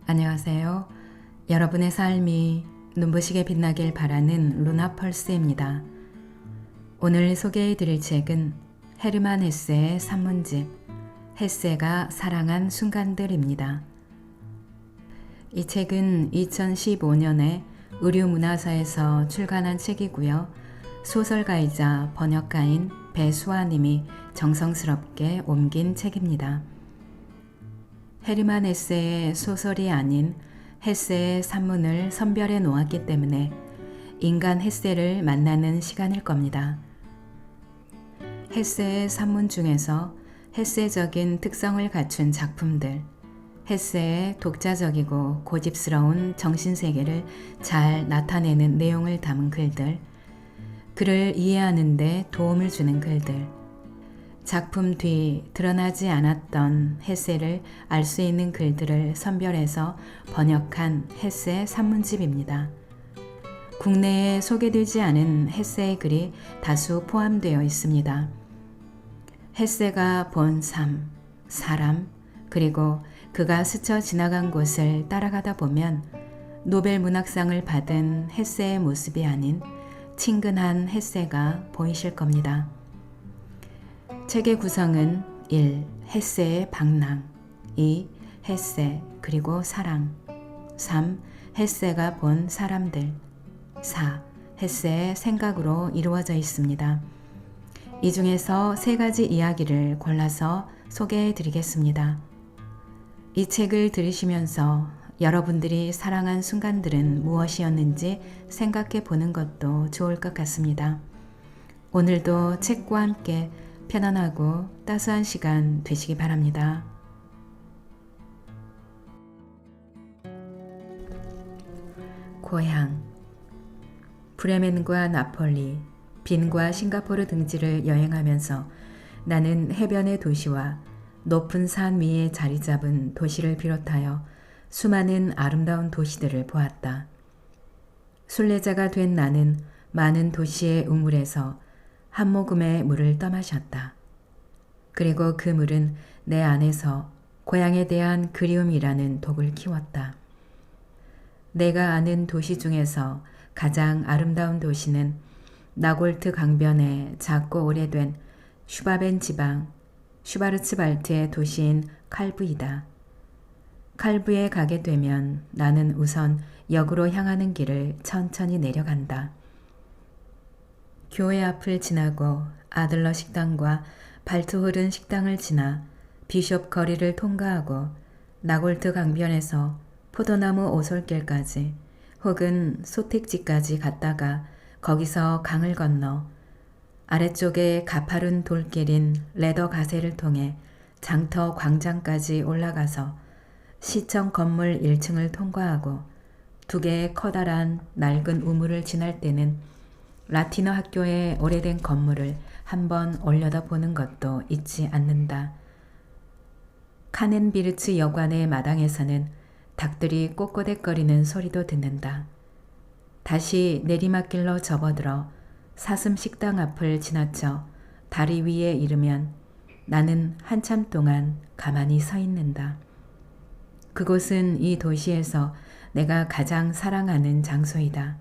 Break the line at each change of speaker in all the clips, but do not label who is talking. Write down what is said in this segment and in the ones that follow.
안녕하세요. 여러분의 삶이 눈부시게 빛나길 바라는 루나 펄스입니다. 오늘 소개해 드릴 책은 헤르만 헤세의 산문집 헤세가 사랑한 순간들입니다. 이 책은 2015년에 의류문화사에서 출간한 책이고요. 소설가이자 번역가인 배수아님이 정성스럽게 옮긴 책입니다. 헤르만 헤세의 소설이 아닌 헤세의 산문을 선별해 놓았기 때문에 인간 헤세를 만나는 시간일 겁니다. 헤세의 산문 중에서 헤세적인 특성을 갖춘 작품들, 헤세의 독자적이고 고집스러운 정신세계를 잘 나타내는 내용을 담은 글들, 그를 이해하는 데 도움을 주는 글들, 작품 뒤 드러나지 않았던 헤세를 알 수 있는 글들을 선별해서 번역한 헤세 산문집입니다. 국내에 소개되지 않은 헤세의 글이 다수 포함되어 있습니다. 헤세가 본 삶, 사람, 그리고 그가 스쳐 지나간 곳을 따라가다 보면 노벨 문학상을 받은 헤세의 모습이 아닌 친근한 헤세가 보이실 겁니다. 책의 구성은 1. 헤세의 방랑 2. 헤세 그리고 사랑 3. 헤세가 본 사람들 4. 헤세의 생각으로 이루어져 있습니다. 이 중에서 3가지 이야기를 골라서 소개해 드리겠습니다. 이 책을 들으시면서 여러분들이 사랑한 순간들은 무엇이었는지 생각해 보는 것도 좋을 것 같습니다. 오늘도 책과 함께 편안하고 따스한 시간 되시기 바랍니다. 고향. 브레멘과 나폴리, 빈과 싱가포르 등지를 여행하면서 나는 해변의 도시와 높은 산 위에 자리 잡은 도시를 비롯하여 수많은 아름다운 도시들을 보았다. 순례자가 된 나는 많은 도시의 우물에서 한 모금의 물을 떠마셨다. 그리고 그 물은 내 안에서 고향에 대한 그리움이라는 독을 키웠다. 내가 아는 도시 중에서 가장 아름다운 도시는 나골트 강변에 작고 오래된 슈바벤 지방 슈바르츠발트의 도시인 칼부이다. 칼부에 가게 되면 나는 우선 역으로 향하는 길을 천천히 내려간다. 교회 앞을 지나고 아들러 식당과 발트호른 식당을 지나 비숍 거리를 통과하고 나골트 강변에서 포도나무 오솔길까지 혹은 소택지까지 갔다가 거기서 강을 건너 아래쪽에 가파른 돌길인 레더 가세를 통해 장터 광장까지 올라가서 시청 건물 1층을 통과하고 2개의 커다란 낡은 우물을 지날 때는 라틴어 학교의 오래된 건물을 한번 올려다보는 것도 잊지 않는다. 카넨비르츠 여관의 마당에서는 닭들이 꼬꼬댁거리는 소리도 듣는다. 다시 내리막길로 접어들어 사슴 식당 앞을 지나쳐 다리 위에 이르면 나는 한참 동안 가만히 서 있는다. 그곳은 이 도시에서 내가 가장 사랑하는 장소이다.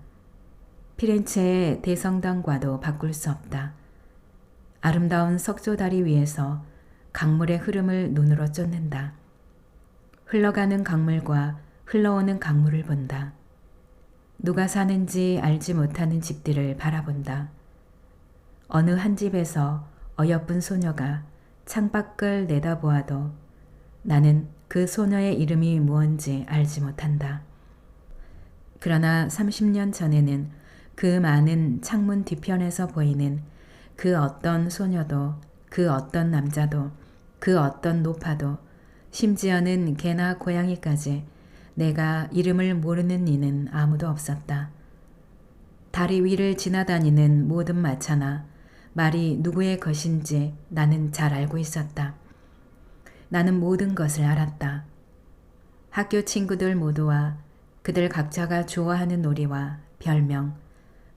피렌체의 대성당과도 바꿀 수 없다. 아름다운 석조다리 위에서 강물의 흐름을 눈으로 쫓는다. 흘러가는 강물과 흘러오는 강물을 본다. 누가 사는지 알지 못하는 집들을 바라본다. 어느 한 집에서 어여쁜 소녀가 창밖을 내다보아도 나는 그 소녀의 이름이 무언지 알지 못한다. 그러나 30년 전에는 그 많은 창문 뒤편에서 보이는 그 어떤 소녀도 그 어떤 남자도 그 어떤 노파도 심지어는 개나 고양이까지 내가 이름을 모르는 이는 아무도 없었다. 다리 위를 지나다니는 모든 마차나 말이 누구의 것인지 나는 잘 알고 있었다. 나는 모든 것을 알았다. 학교 친구들 모두와 그들 각자가 좋아하는 놀이와 별명,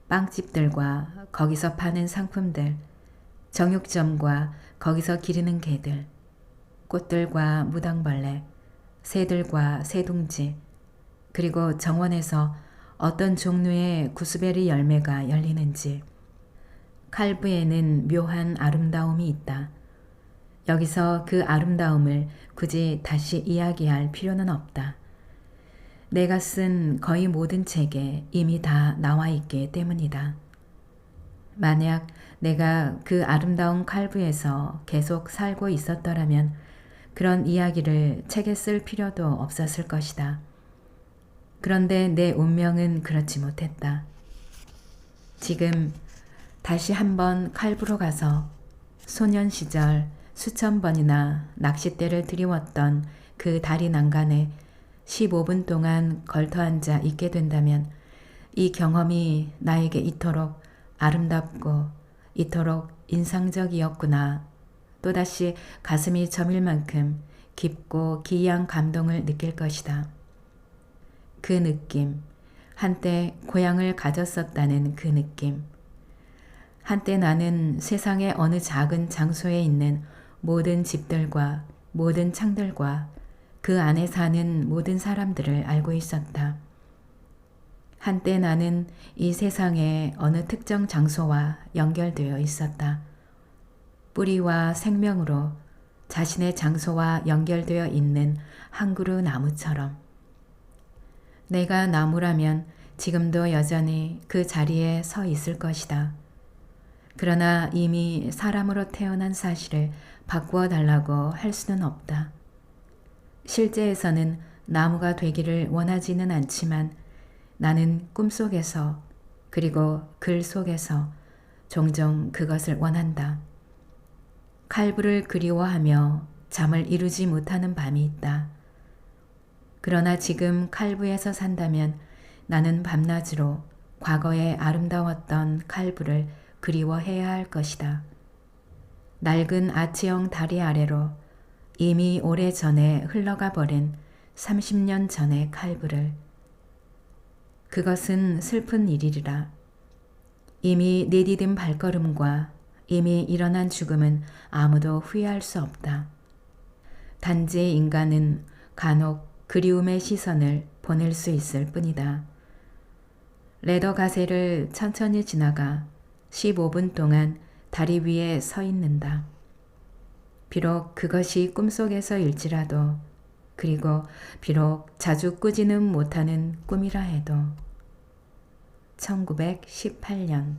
빵집들과 거기서 파는 상품들, 정육점과 거기서 기르는 개들, 꽃들과 무당벌레, 새들과 새둥지, 그리고 정원에서 어떤 종류의 구스베리 열매가 열리는지. 칼부에는 묘한 아름다움이 있다. 여기서 그 아름다움을 굳이 다시 이야기할 필요는 없다. 내가 쓴 거의 모든 책에 이미 다 나와 있기 때문이다. 만약 내가 그 아름다운 칼부에서 계속 살고 있었더라면 그런 이야기를 책에 쓸 필요도 없었을 것이다. 그런데 내 운명은 그렇지 못했다. 지금 다시 한번 칼부로 가서 소년 시절 수천 번이나 낚싯대를 들이웠던 그 다리 난간에 15분 동안 걸터앉아 있게 된다면 이 경험이 나에게 이토록 아름답고 이토록 인상적이었구나. 또다시 가슴이 저밀 만큼 깊고 기이한 감동을 느낄 것이다. 그 느낌, 한때 고향을 가졌었다는 그 느낌. 한때 나는 세상의 어느 작은 장소에 있는 모든 집들과 모든 창들과 그 안에 사는 모든 사람들을 알고 있었다. 한때 나는 이 세상의 어느 특정 장소와 연결되어 있었다. 뿌리와 생명으로 자신의 장소와 연결되어 있는 한 그루 나무처럼. 내가 나무라면 지금도 여전히 그 자리에 서 있을 것이다. 그러나 이미 사람으로 태어난 사실을 바꾸어 달라고 할 수는 없다. 실제에서는 나무가 되기를 원하지는 않지만 나는 꿈속에서 그리고 글 속에서 종종 그것을 원한다. 칼부를 그리워하며 잠을 이루지 못하는 밤이 있다. 그러나 지금 칼부에서 산다면 나는 밤낮으로 과거에 아름다웠던 칼부를 그리워해야 할 것이다. 낡은 아치형 다리 아래로 이미 오래전에 흘러가 버린 30년 전의 칼부를. 그것은 슬픈 일이리라. 이미 내디딘 발걸음과 이미 일어난 죽음은 아무도 후회할 수 없다. 단지 인간은 간혹 그리움의 시선을 보낼 수 있을 뿐이다. 레더 가세를 천천히 지나가 15분 동안 다리 위에 서 있는다. 비록 그것이 꿈속에서일지라도, 그리고 비록 자주 꾸지는 못하는 꿈이라 해도. 1918년.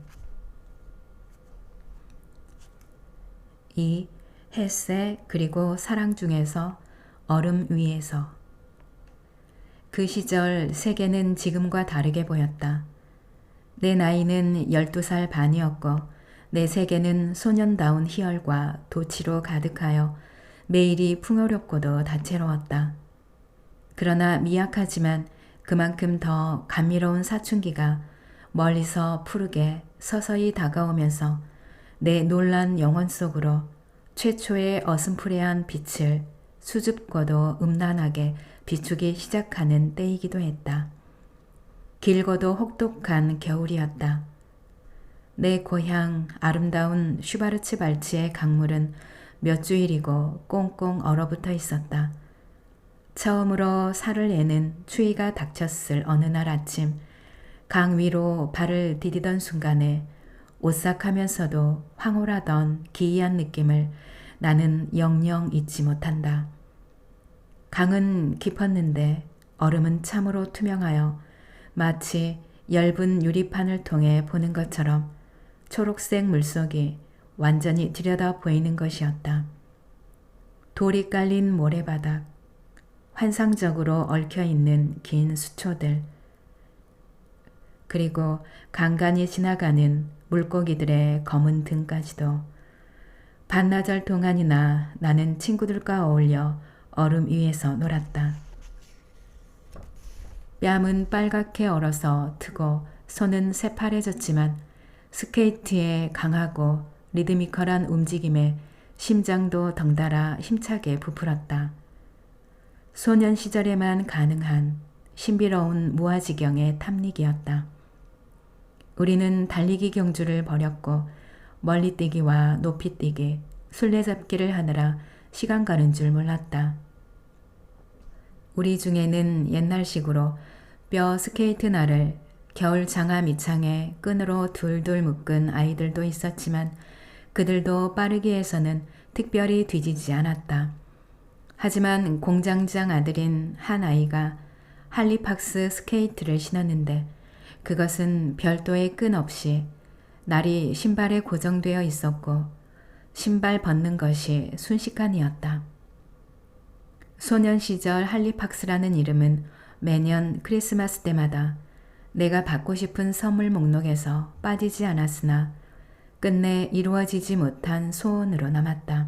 이 햇새 그리고 사랑 중에서 얼음 위에서. 그 시절 세계는 지금과 다르게 보였다. 내 나이는 12살 반이었고 내 세계는 소년다운 희열과 도치로 가득하여 매일이 풍요롭고도 다채로웠다. 그러나 미약하지만 그만큼 더 감미로운 사춘기가 멀리서 푸르게 서서히 다가오면서 내 놀란 영혼 속으로 최초의 어슴푸레한 빛을 수줍고도 음란하게 비추기 시작하는 때이기도 했다. 길고도 혹독한 겨울이었다. 내 고향 아름다운 슈바르츠발치의 강물은 몇 주일이고 꽁꽁 얼어붙어 있었다. 처음으로 살을 내는 추위가 닥쳤을 어느 날 아침, 강 위로 발을 디디던 순간에 오싹하면서도 황홀하던 기이한 느낌을 나는 영영 잊지 못한다. 강은 깊었는데 얼음은 참으로 투명하여 마치 엷은 유리판을 통해 보는 것처럼 초록색 물속이 완전히 들여다 보이는 것이었다. 돌이 깔린 모래바닥, 환상적으로 얽혀있는 긴 수초들, 그리고 간간히 지나가는 물고기들의 검은 등까지도. 반나절 동안이나 나는 친구들과 어울려 얼음 위에서 놀았다. 뺨은 빨갛게 얼어서 트고 손은 새파래졌지만 스케이트의 강하고 리드미컬한 움직임에 심장도 덩달아 힘차게 부풀었다. 소년 시절에만 가능한 신비로운 무아지경의 탐닉이었다. 우리는 달리기 경주를 벌였고 멀리뛰기와 높이뛰기, 술래잡기를 하느라 시간 가는 줄 몰랐다. 우리 중에는 옛날식으로 뼈 스케이트 날을 겨울 장화 밑창에 끈으로 둘둘 묶은 아이들도 있었지만 그들도 빠르기에서는 특별히 뒤지지 않았다. 하지만 공장장 아들인 한 아이가 할리팍스 스케이트를 신었는데 그것은 별도의 끈 없이 날이 신발에 고정되어 있었고 신발 벗는 것이 순식간이었다. 소년 시절 할리팍스라는 이름은 매년 크리스마스 때마다 내가 받고 싶은 선물 목록에서 빠지지 않았으나 끝내 이루어지지 못한 소원으로 남았다.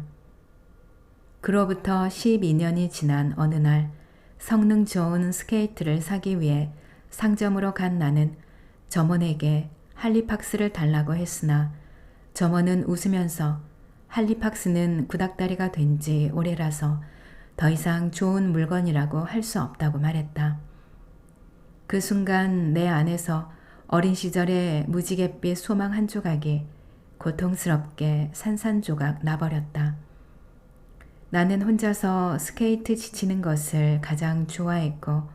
그로부터 12년이 지난 어느 날 성능 좋은 스케이트를 사기 위해 상점으로 간 나는 점원에게 할리팍스를 달라고 했으나 점원은 웃으면서 할리팍스는 구닥다리가 된 지 오래라서 더 이상 좋은 물건이라고 할 수 없다고 말했다. 그 순간 내 안에서 어린 시절의 무지갯빛 소망 한 조각이 고통스럽게 산산조각 나버렸다. 나는 혼자서 스케이트 지치는 것을 가장 좋아했고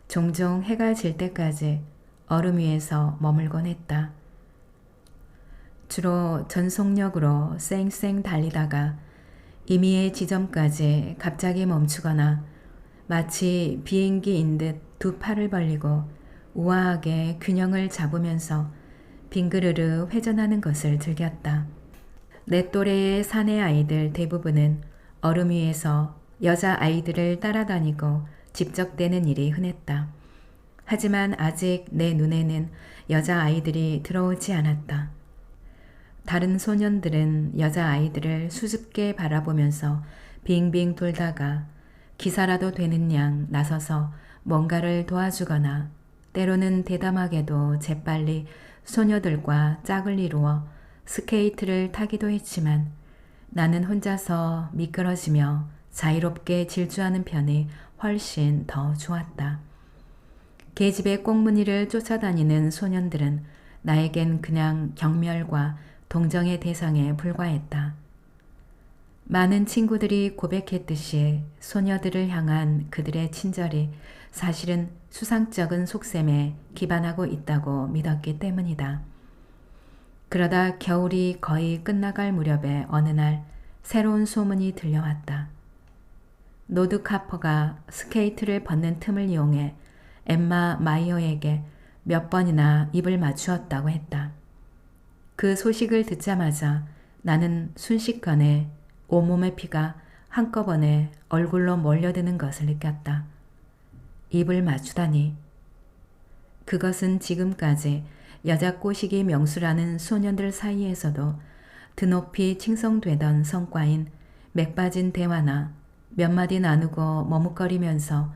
종종 해가 질 때까지 얼음 위에서 머물곤 했다. 주로 전속력으로 쌩쌩 달리다가 임의의 지점까지 갑자기 멈추거나 마치 비행기인 듯 두 팔을 벌리고 우아하게 균형을 잡으면서 빙그르르 회전하는 것을 즐겼다. 내 또래의 사내 아이들 대부분은 얼음 위에서 여자 아이들을 따라다니고 집적대는 일이 흔했다. 하지만 아직 내 눈에는 여자 아이들이 들어오지 않았다. 다른 소년들은 여자 아이들을 수줍게 바라보면서 빙빙 돌다가 기사라도 되는 양 나서서 뭔가를 도와주거나 때로는 대담하게도 재빨리 소녀들과 짝을 이루어 스케이트를 타기도 했지만 나는 혼자서 미끄러지며 자유롭게 질주하는 편이 훨씬 더 좋았다. 계집의 꽁무니를 쫓아다니는 소년들은 나에겐 그냥 경멸과 동정의 대상에 불과했다. 많은 친구들이 고백했듯이 소녀들을 향한 그들의 친절이 사실은 수상쩍은 속셈에 기반하고 있다고 믿었기 때문이다. 그러다 겨울이 거의 끝나갈 무렵에 어느 날 새로운 소문이 들려왔다. 노드 카퍼가 스케이트를 벗는 틈을 이용해 엠마 마이어에게 몇 번이나 입을 맞추었다고 했다. 그 소식을 듣자마자 나는 순식간에 온몸의 피가 한꺼번에 얼굴로 몰려드는 것을 느꼈다. 입을 맞추다니. 그것은 지금까지 여자 꼬시기 명수라는 소년들 사이에서도 드높이 칭송되던 성과인 맥빠진 대화나 몇 마디 나누고 머뭇거리면서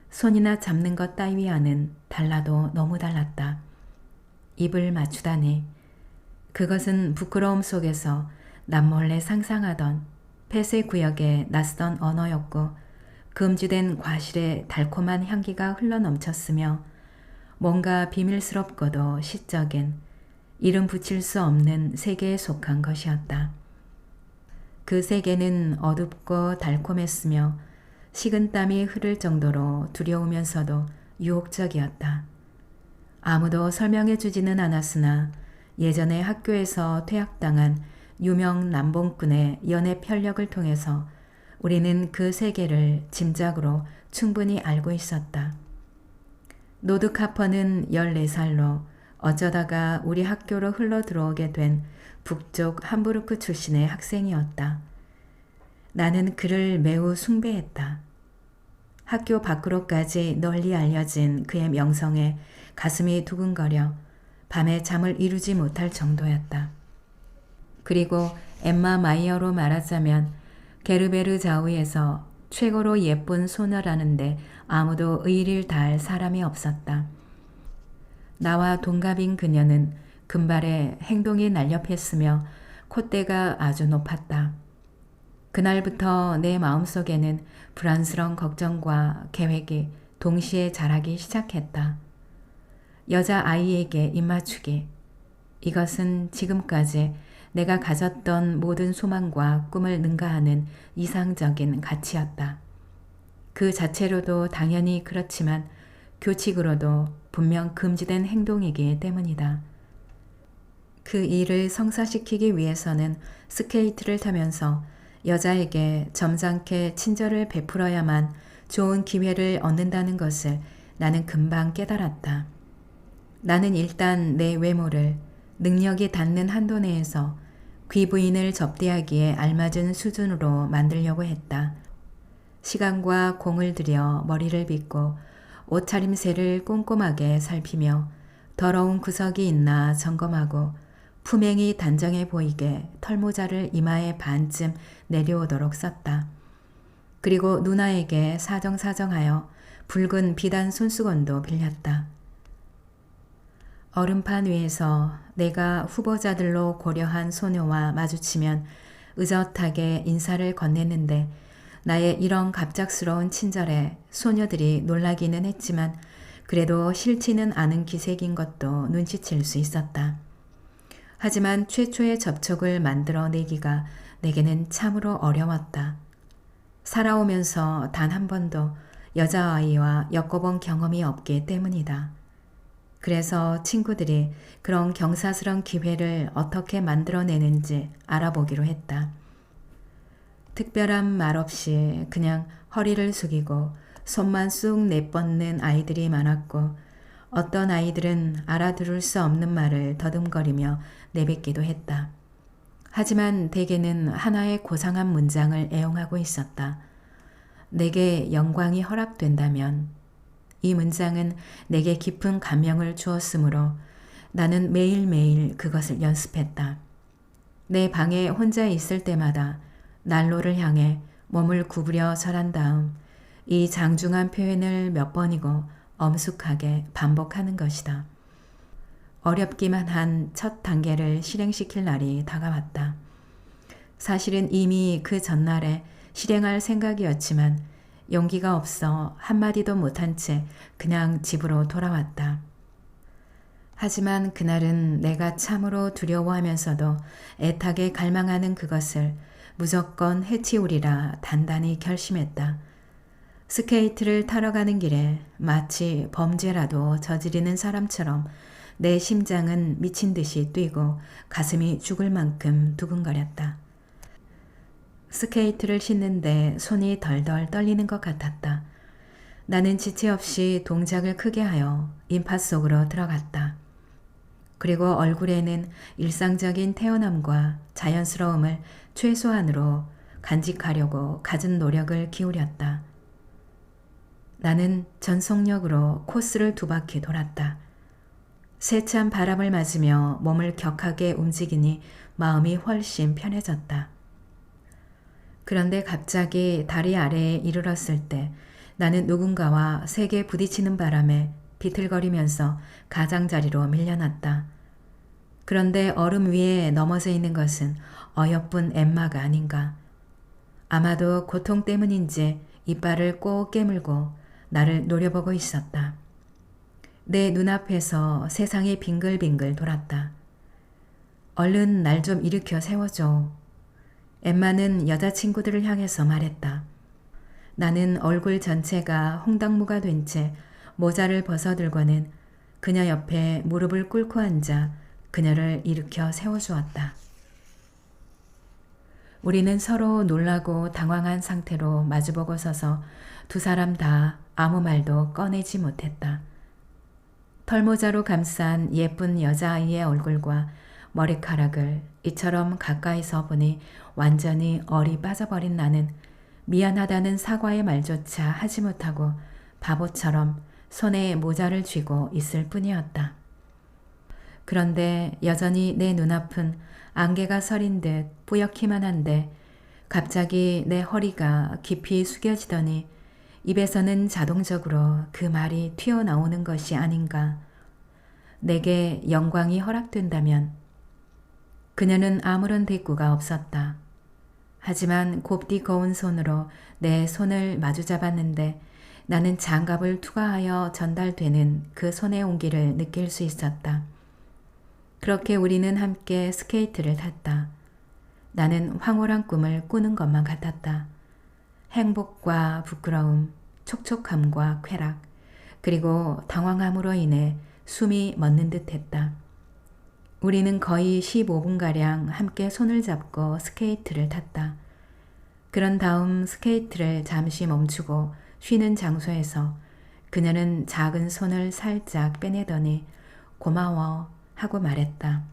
손이나 잡는 것 따위와는 달라도 너무 달랐다. 입을 맞추다니. 그것은 부끄러움 속에서 남몰래 상상하던 폐쇄 구역의 낯선 언어였고 금지된 과실의 달콤한 향기가 흘러넘쳤으며 뭔가 비밀스럽고도 시적인 이름 붙일 수 없는 세계에 속한 것이었다. 그 세계는 어둡고 달콤했으며 식은땀이 흐를 정도로 두려우면서도 유혹적이었다. 아무도 설명해 주지는 않았으나 예전에 학교에서 퇴학당한 유명 남봉꾼의 연애 편력을 통해서 우리는 그 세계를 짐작으로 충분히 알고 있었다. 노드 카퍼는 14살로 어쩌다가 우리 학교로 흘러 들어오게 된 북쪽 함부르크 출신의 학생이었다. 나는 그를 매우 숭배했다. 학교 밖으로까지 널리 알려진 그의 명성에 가슴이 두근거려 밤에 잠을 이루지 못할 정도였다. 그리고 엠마 마이어로 말하자면 게르베르 자우에서 최고로 예쁜 소녀라는데 아무도 의의를 다할 사람이 없었다. 나와 동갑인 그녀는 금발에 행동이 날렵했으며 콧대가 아주 높았다. 그날부터 내 마음속에는 불안스러운 걱정과 계획이 동시에 자라기 시작했다. 여자아이에게 입맞추기. 이것은 지금까지 내가 가졌던 모든 소망과 꿈을 능가하는 이상적인 가치였다. 그 자체로도 당연히 그렇지만 교칙으로도 분명 금지된 행동이기 때문이다. 그 일을 성사시키기 위해서는 스케이트를 타면서 여자에게 점잖게 친절을 베풀어야만 좋은 기회를 얻는다는 것을 나는 금방 깨달았다. 나는 일단 내 외모를 능력이 닿는 한도 내에서 귀부인을 접대하기에 알맞은 수준으로 만들려고 했다. 시간과 공을 들여 머리를 빗고 옷차림새를 꼼꼼하게 살피며 더러운 구석이 있나 점검하고 품행이 단정해 보이게 털모자를 이마에 반쯤 내려오도록 썼다. 그리고 누나에게 사정사정하여 붉은 비단 손수건도 빌렸다. 얼음판 위에서 내가 후보자들로 고려한 소녀와 마주치면 의젓하게 인사를 건넸는데 나의 이런 갑작스러운 친절에 소녀들이 놀라기는 했지만 그래도 싫지는 않은 기색인 것도 눈치챌 수 있었다. 하지만 최초의 접촉을 만들어내기가 내게는 참으로 어려웠다. 살아오면서 단 한 번도 여자아이와 엮어본 경험이 없기 때문이다. 그래서 친구들이 그런 경사스런 기회를 어떻게 만들어내는지 알아보기로 했다. 특별한 말 없이 그냥 허리를 숙이고 손만 쑥 내뻗는 아이들이 많았고 어떤 아이들은 알아들을 수 없는 말을 더듬거리며 내뱉기도 했다. 하지만 대개는 하나의 고상한 문장을 애용하고 있었다. 내게 영광이 허락된다면. 이 문장은 내게 깊은 감명을 주었으므로 나는 매일매일 그것을 연습했다. 내 방에 혼자 있을 때마다 난로를 향해 몸을 구부려 절한 다음 이 장중한 표현을 몇 번이고 엄숙하게 반복하는 것이다. 어렵기만 한 첫 단계를 실행시킬 날이 다가왔다. 사실은 이미 그 전날에 실행할 생각이었지만 용기가 없어 한마디도 못한 채 그냥 집으로 돌아왔다. 하지만 그날은 내가 참으로 두려워하면서도 애타게 갈망하는 그것을 무조건 해치우리라 단단히 결심했다. 스케이트를 타러 가는 길에 마치 범죄라도 저지르는 사람처럼 내 심장은 미친 듯이 뛰고 가슴이 죽을 만큼 두근거렸다. 스케이트를 신는데 손이 덜덜 떨리는 것 같았다. 나는 지체 없이 동작을 크게 하여 인파 속으로 들어갔다. 그리고 얼굴에는 일상적인 태어남과 자연스러움을 최소한으로 간직하려고 갖은 노력을 기울였다. 나는 전속력으로 코스를 2바퀴 돌았다. 세찬 바람을 맞으며 몸을 격하게 움직이니 마음이 훨씬 편해졌다. 그런데 갑자기 다리 아래에 이르렀을 때 나는 누군가와 세게 부딪히는 바람에 비틀거리면서 가장자리로 밀려났다. 그런데 얼음 위에 넘어져 있는 것은 어여쁜 엠마가 아닌가. 아마도 고통 때문인지 이빨을 꼭 깨물고 나를 노려보고 있었다. 내 눈앞에서 세상이 빙글빙글 돌았다. 얼른 날 좀 일으켜 세워줘. 엠마는 여자친구들을 향해서 말했다. 나는 얼굴 전체가 홍당무가 된 채 모자를 벗어들고는 그녀 옆에 무릎을 꿇고 앉아 그녀를 일으켜 세워주었다. 우리는 서로 놀라고 당황한 상태로 마주보고 서서 두 사람 다 아무 말도 꺼내지 못했다. 털모자로 감싼 예쁜 여자아이의 얼굴과 머리카락을 이처럼 가까이서 보니 완전히 얼이 빠져버린 나는 미안하다는 사과의 말조차 하지 못하고 바보처럼 손에 모자를 쥐고 있을 뿐이었다. 그런데 여전히 내 눈앞은 안개가 서린 듯 뿌옇기만 한데 갑자기 내 허리가 깊이 숙여지더니 입에서는 자동적으로 그 말이 튀어나오는 것이 아닌가. 내게 영광이 허락된다면. 그녀는 아무런 대꾸가 없었다. 하지만 곱디 거운 손으로 내 손을 마주 잡았는데 나는 장갑을 투과하여 전달되는 그 손의 온기를 느낄 수 있었다. 그렇게 우리는 함께 스케이트를 탔다. 나는 황홀한 꿈을 꾸는 것만 같았다. 행복과 부끄러움, 촉촉함과 쾌락, 그리고 당황함으로 인해 숨이 멎는 듯했다. 우리는 거의 15분가량 함께 손을 잡고 스케이트를 탔다. 그런 다음 스케이트를 잠시 멈추고 쉬는 장소에서 그녀는 작은 손을 살짝 빼내더니 고마워 하고 말했다.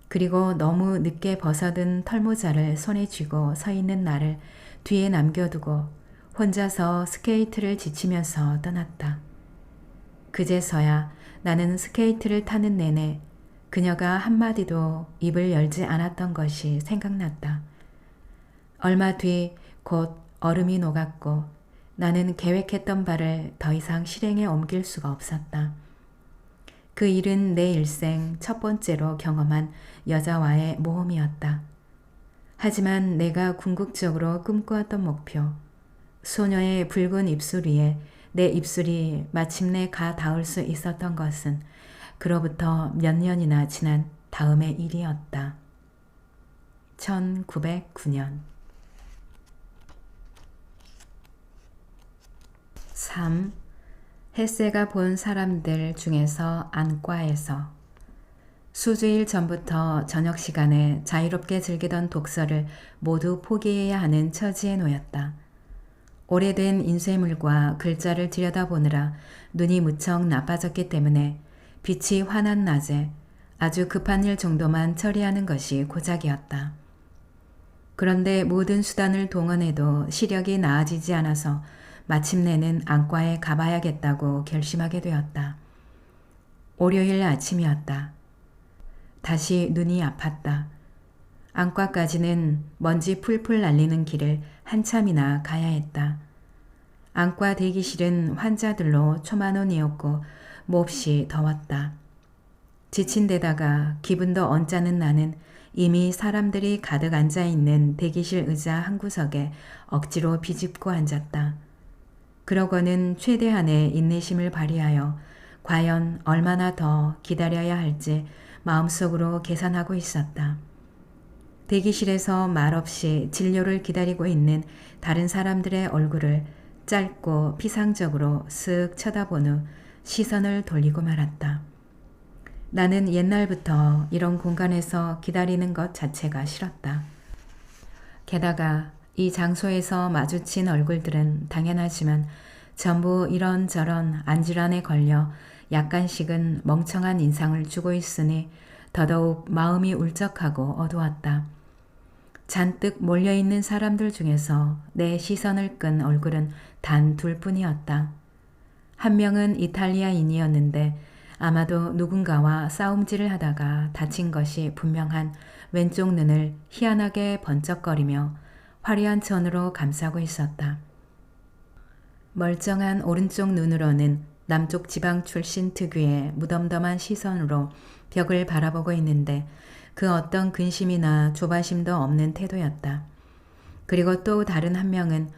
그리고 너무 늦게 벗어든 털모자를 손에 쥐고 서 있는 나를 뒤에 남겨두고 혼자서 스케이트를 지치면서 떠났다. 그제서야 나는 스케이트를 타는 내내 그녀가 한마디도 입을 열지 않았던 것이 생각났다. 얼마 뒤 곧 얼음이 녹았고 나는 계획했던 바를 더 이상 실행에 옮길 수가 없었다. 그 일은 내 일생 첫 번째로 경험한 여자와의 모험이었다. 하지만 내가 궁극적으로 꿈꾸었던 목표, 소녀의 붉은 입술 위에 내 입술이 마침내 가 닿을 수 있었던 것은 그로부터 몇 년이나 지난 다음의 일이었다. 1909년 3. 햇새가 본 사람들 중에서 안과에서 수주일 전부터 저녁 시간에 자유롭게 즐기던 독서를 모두 포기해야 하는 처지에 놓였다. 오래된 인쇄물과 글자를 들여다보느라 눈이 무척 나빠졌기 때문에 빛이 환한 낮에 아주 급한 일 정도만 처리하는 것이 고작이었다. 그런데 모든 수단을 동원해도 시력이 나아지지 않아서 마침내는 안과에 가봐야겠다고 결심하게 되었다. 월요일 아침이었다. 다시 눈이 아팠다. 안과까지는 먼지 풀풀 날리는 길을 한참이나 가야 했다. 안과 대기실은 환자들로 초만원이었고 몹시 더웠다. 지친 데다가 기분도 언짢은 나는 이미 사람들이 가득 앉아있는 대기실 의자 한 구석에 억지로 비집고 앉았다. 그러고는 최대한의 인내심을 발휘하여 과연 얼마나 더 기다려야 할지 마음속으로 계산하고 있었다. 대기실에서 말없이 진료를 기다리고 있는 다른 사람들의 얼굴을 짧고 피상적으로 쓱 쳐다본 후 시선을 돌리고 말았다. 나는 옛날부터 이런 공간에서 기다리는 것 자체가 싫었다. 게다가 이 장소에서 마주친 얼굴들은 당연하지만 전부 이런저런 안질환에 걸려 약간씩은 멍청한 인상을 주고 있으니 더더욱 마음이 울적하고 어두웠다. 잔뜩 몰려있는 사람들 중에서 내 시선을 끈 얼굴은 단 둘뿐이었다. 한 명은 이탈리아인이었는데 아마도 누군가와 싸움질을 하다가 다친 것이 분명한 왼쪽 눈을 희한하게 번쩍거리며 화려한 천으로 감싸고 있었다. 멀쩡한 오른쪽 눈으로는 남쪽 지방 출신 특유의 무덤덤한 시선으로 벽을 바라보고 있는데 그 어떤 근심이나 조바심도 없는 태도였다. 그리고 또 다른 한 명은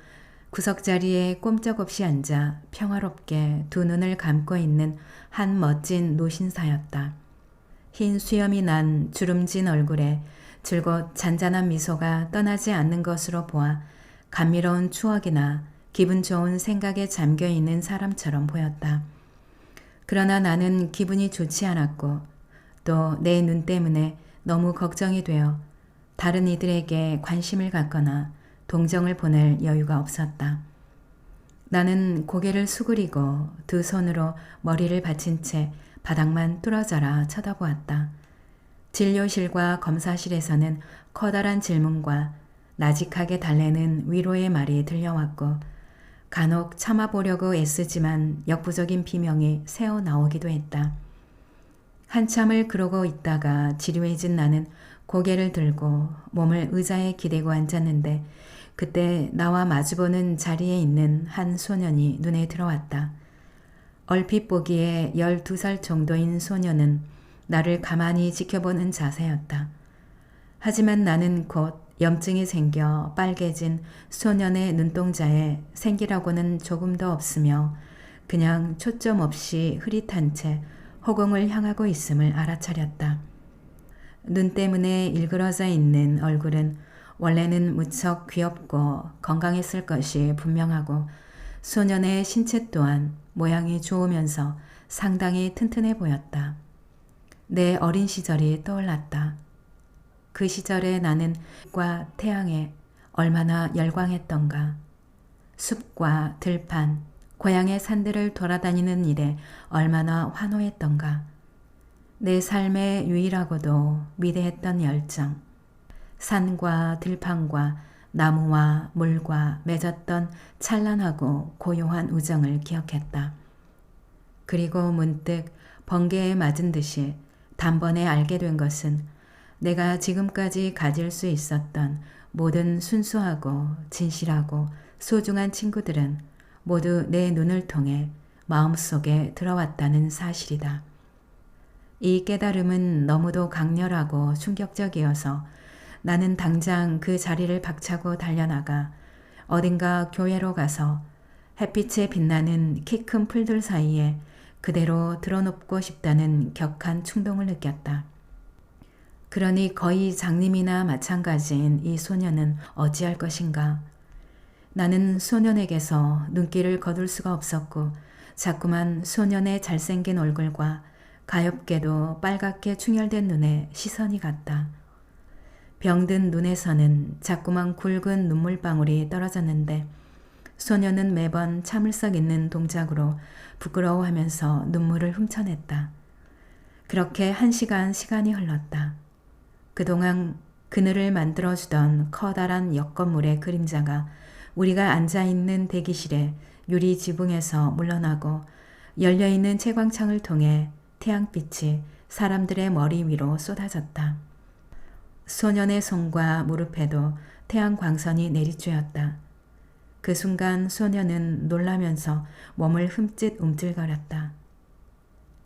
구석자리에 꼼짝없이 앉아 평화롭게 두 눈을 감고 있는 한 멋진 노신사였다. 흰 수염이 난 주름진 얼굴에 줄곧 잔잔한 미소가 떠나지 않는 것으로 보아 감미로운 추억이나 기분 좋은 생각에 잠겨있는 사람처럼 보였다. 그러나 나는 기분이 좋지 않았고 또 내 눈 때문에 너무 걱정이 되어 다른 이들에게 관심을 갖거나 동정을 보낼 여유가 없었다. 나는 고개를 수그리고 두 손으로 머리를 받친 채 바닥만 뚫어져라 쳐다보았다. 진료실과 검사실에서는 커다란 질문과 나직하게 달래는 위로의 말이 들려왔고 간혹 참아보려고 애쓰지만 역부족인 비명이 새어 나오기도 했다. 한참을 그러고 있다가 지루해진 나는 고개를 들고 몸을 의자에 기대고 앉았는데 그때 나와 마주보는 자리에 있는 한 소년이 눈에 들어왔다. 얼핏 보기에 12살 정도인 소년은 나를 가만히 지켜보는 자세였다. 하지만 나는 곧 염증이 생겨 빨개진 소년의 눈동자에 생기라고는 조금도 없으며 그냥 초점 없이 흐릿한 채 허공을 향하고 있음을 알아차렸다. 눈 때문에 일그러져 있는 얼굴은 원래는 무척 귀엽고 건강했을 것이 분명하고 소년의 신체 또한 모양이 좋으면서 상당히 튼튼해 보였다. 내 어린 시절이 떠올랐다. 그 시절에 나는 과 태양에 얼마나 열광했던가. 숲과 들판, 고향의 산들을 돌아다니는 일에 얼마나 환호했던가. 내 삶의 유일하고도 위대했던 열정. 산과 들판과 나무와 물과 맺었던 찬란하고 고요한 우정을 기억했다. 그리고 문득 번개에 맞은 듯이 단번에 알게 된 것은 내가 지금까지 가질 수 있었던 모든 순수하고 진실하고 소중한 친구들은 모두 내 눈을 통해 마음속에 들어왔다는 사실이다. 이 깨달음은 너무도 강렬하고 충격적이어서 나는 당장 그 자리를 박차고 달려나가 어딘가 교회로 가서 햇빛에 빛나는 키 큰 풀들 사이에 그대로 드러눕고 싶다는 격한 충동을 느꼈다. 그러니 거의 장님이나 마찬가지인 이 소년은 어찌할 것인가. 나는 소년에게서 눈길을 거둘 수가 없었고 자꾸만 소년의 잘생긴 얼굴과 가엾게도 빨갛게 충혈된 눈에 시선이 갔다. 병든 눈에서는 자꾸만 굵은 눈물방울이 떨어졌는데 소년은 매번 참을성 있는 동작으로 부끄러워하면서 눈물을 훔쳐냈다. 그렇게 1시간 시간이 흘렀다. 그동안 그늘을 만들어주던 커다란 옆건물의 그림자가 우리가 앉아있는 대기실의 유리 지붕에서 물러나고 열려있는 채광창을 통해 태양빛이 사람들의 머리 위로 쏟아졌다. 소년의 손과 무릎에도 태양 광선이 내리쬐었다. 그 순간 소년은 놀라면서 몸을 흠칫 움찔거렸다.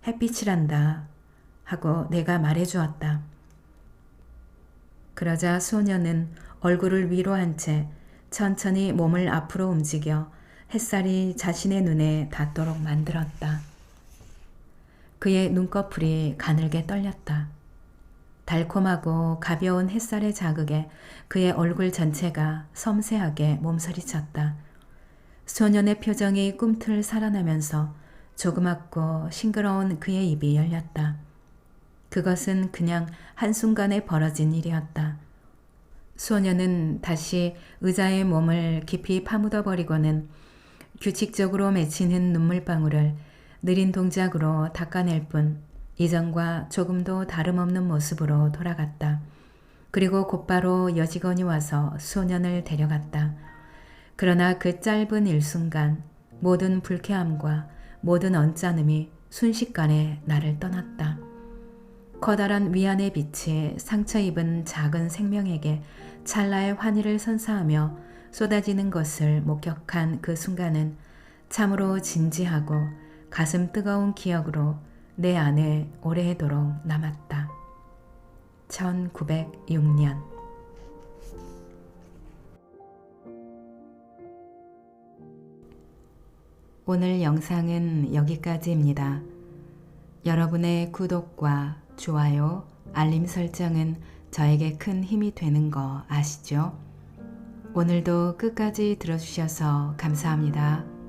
햇빛이란다 하고 내가 말해주었다. 그러자 소년은 얼굴을 위로 한 채 천천히 몸을 앞으로 움직여 햇살이 자신의 눈에 닿도록 만들었다. 그의 눈꺼풀이 가늘게 떨렸다. 달콤하고 가벼운 햇살의 자극에 그의 얼굴 전체가 섬세하게 몸서리쳤다. 소년의 표정이 꿈틀 살아나면서 조그맣고 싱그러운 그의 입이 열렸다. 그것은 그냥 한순간에 벌어진 일이었다. 소년은 다시 의자에 몸을 깊이 파묻어버리고는 규칙적으로 맺히는 눈물방울을 느린 동작으로 닦아낼 뿐 이전과 조금도 다름없는 모습으로 돌아갔다. 그리고 곧바로 여직원이 와서 소년을 데려갔다. 그러나 그 짧은 일순간 모든 불쾌함과 모든 언짢음이 순식간에 나를 떠났다. 커다란 위안의 빛이 상처 입은 작은 생명에게 찰나의 환희를 선사하며 쏟아지는 것을 목격한 그 순간은 참으로 진지하고 가슴 뜨거운 기억으로 내 안에 오래도록 남았다. 1906년 오늘 영상은 여기까지입니다. 여러분의 구독과 좋아요, 알림 설정은 저에게 큰 힘이 되는 거 아시죠? 오늘도 끝까지 들어주셔서 감사합니다.